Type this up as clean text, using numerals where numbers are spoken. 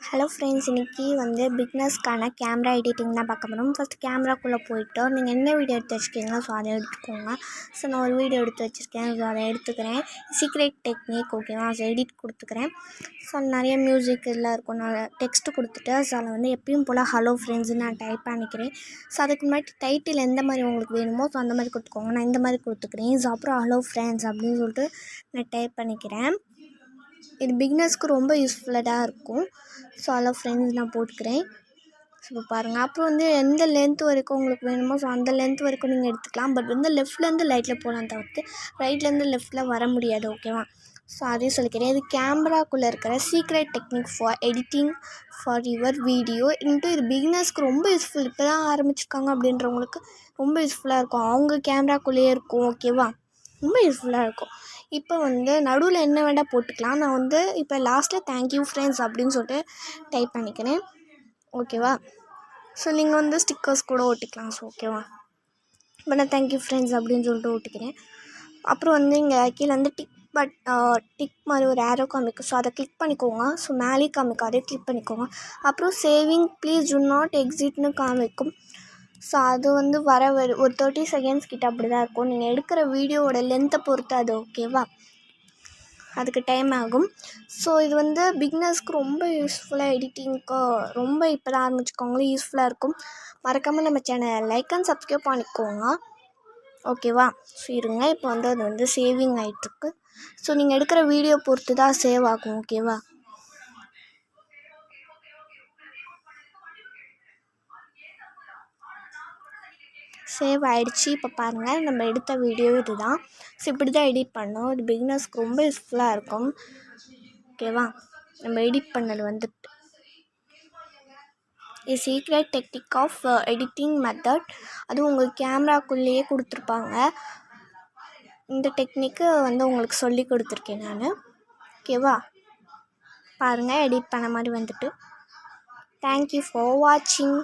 Hello friends, இன்றைக்கி பிக்னஸ்க்கான camera editing தான் பார்க்க போகிறோம். ஃபஸ்ட்டு கேமராக்குள்ளே போய்ட்டு நீங்கள் என்ன வீடியோ எடுத்து வச்சுருக்கீங்களோ அதை எடுத்துக்கோங்க. ஸோ நான் ஒரு வீடியோ எடுத்து வச்சுருக்கேன், அதை எடுத்துக்கிறேன். சீக்ரெட் டெக்னிக், ஓகேவா? அதை எடிட் கொடுத்துக்கிறேன். ஸோ நிறைய மியூசிக் இதெல்லாம் இருக்கும். நான் டெக்ஸ்ட்டு கொடுத்துட்டு ஸோ அதில் எப்பயும் போல் ஹலோ ஃப்ரெண்ட்ஸ்ன்னு நான் டைப் பண்ணிக்கிறேன். ஸோ அதுக்கு முன்னாடி டைட்டில் எந்த மாதிரி உங்களுக்கு வேணுமோ ஸோ அந்த மாதிரி கொடுத்துக்கோங்க. நான் இந்த மாதிரி கொடுத்துக்கிறேன். ஸோ அப்புறம் ஹலோ ஃப்ரெண்ட்ஸ் அப்படின்னு சொல்லிட்டு நான் டைப் பண்ணிக்கிறேன். இது பிகினர்ஸ்க்கு ரொம்ப யூஸ்ஃபுல்லாக இருக்கும். ஸோ அதில் ஃப்ரெண்ட்ஸ் நான் போட்டுக்கிறேன். ஸோ இப்போ பாருங்கள். அப்புறம் எந்த லென்த் வரைக்கும் உங்களுக்கு வேணுமோ ஸோ அந்த லென்த் வரைக்கும் நீங்கள் எடுத்துக்கலாம். பட் லெஃப்ட்லேருந்து ரைட்டில் போகலாம் தவிர்த்து ரைட்லேருந்து லெஃப்ட்டில் வர முடியாது, ஓகேவா? ஸோ அதையும் சொல்லிக்கிறேன். இது கேமராக்குள்ளே இருக்கிற secret technique for editing for your video இது பிகினர்ஸ்க்கு ரொம்ப யூஸ்ஃபுல். இப்போ தான் ஆரம்பிச்சிருக்காங்க அப்படின்றவங்களுக்கு ரொம்ப யூஸ்ஃபுல்லாக இருக்கும். அவங்க கேமராக்குள்ளேயே இருக்கும், ஓகேவா? ரொம்ப யூஸ்ஃபுல்லாக இருக்கும். இப்போ நடுவில் என்ன வேண்டால் போட்டுக்கலாம். நான் இப்போ லாஸ்ட்டில் தேங்க்யூ ஃப்ரெண்ட்ஸ் அப்படின்னு சொல்லிட்டு டைப் பண்ணிக்கிறேன், ஓகேவா? ஸோ நீங்கள் ஸ்டிக்கர்ஸ் கூட ஒட்டிக்கலாம். ஸோ ஓகேவா? இப்போ நான் தேங்க்யூ ஃப்ரெண்ட்ஸ் அப்படின்னு சொல்லிட்டு ஒட்டிக்கிறேன். அப்புறம் இங்கே கீழே டிக் மாதிரி ஒரு ஏரோ காமிக்கும். ஸோ அதை கிளிக் பண்ணிக்கோங்க. ஸோ மேலே காமிக்கும், அதே கிளிக் பண்ணிக்கோங்க. அப்புறம் சேவிங் ப்ளீஸ் டு நாட் எக்ஸிட்னு காமிக்கும். ஸோ அது வர ஒரு 30 செகண்ட்ஸ் கிட்ட அப்படி தான் இருக்கும். நீங்கள் எடுக்கிற வீடியோவோட லென்த்தை பொறுத்து அது, ஓகேவா? அதுக்கு டைம் ஆகும். ஸோ இது பிகினர்ஸ்க்கு ரொம்ப யூஸ்ஃபுல்லாக, எடிட்டிங்க்கு ரொம்ப இப்போ தான் ஆரம்பிச்சுக்கோங்களே யூஸ்ஃபுல்லாக இருக்கும். மறக்காமல் நம்ம சேனலை லைக் அண்ட் சப்ஸ்கிரைப் பண்ணிக்கோங்க, ஓகேவா? ஸோ இருங்க, இப்போ அது சேவிங் ஆகிட்டுருக்கு. ஸோ நீங்கள் எடுக்கிற வீடியோ பொறுத்து தான் சேவ் ஆகும், ஓகேவா? சேவ் ஆகிடுச்சு. இப்போ பாருங்கள், நம்ம எடுத்த வீடியோ இது தான். ஸோ இப்படி தான் எடிட் பண்ணோம். இது பிகினர்ஸ்க்கு ரொம்ப யூஸ்ஃபுல்லாக இருக்கும், ஓகேவா? நம்ம எடிட் பண்ணது secret technique of editing method. அதுவும் உங்கள் கேமராக்குள்ளேயே கொடுத்துருப்பாங்க. இந்த டெக்னிக்கு உங்களுக்கு சொல்லி கொடுத்துருக்கேன் நான், ஓகேவா? பாருங்கள், எடிட் பண்ண மாதிரி தேங்க்யூ ஃபார் வாட்சிங்.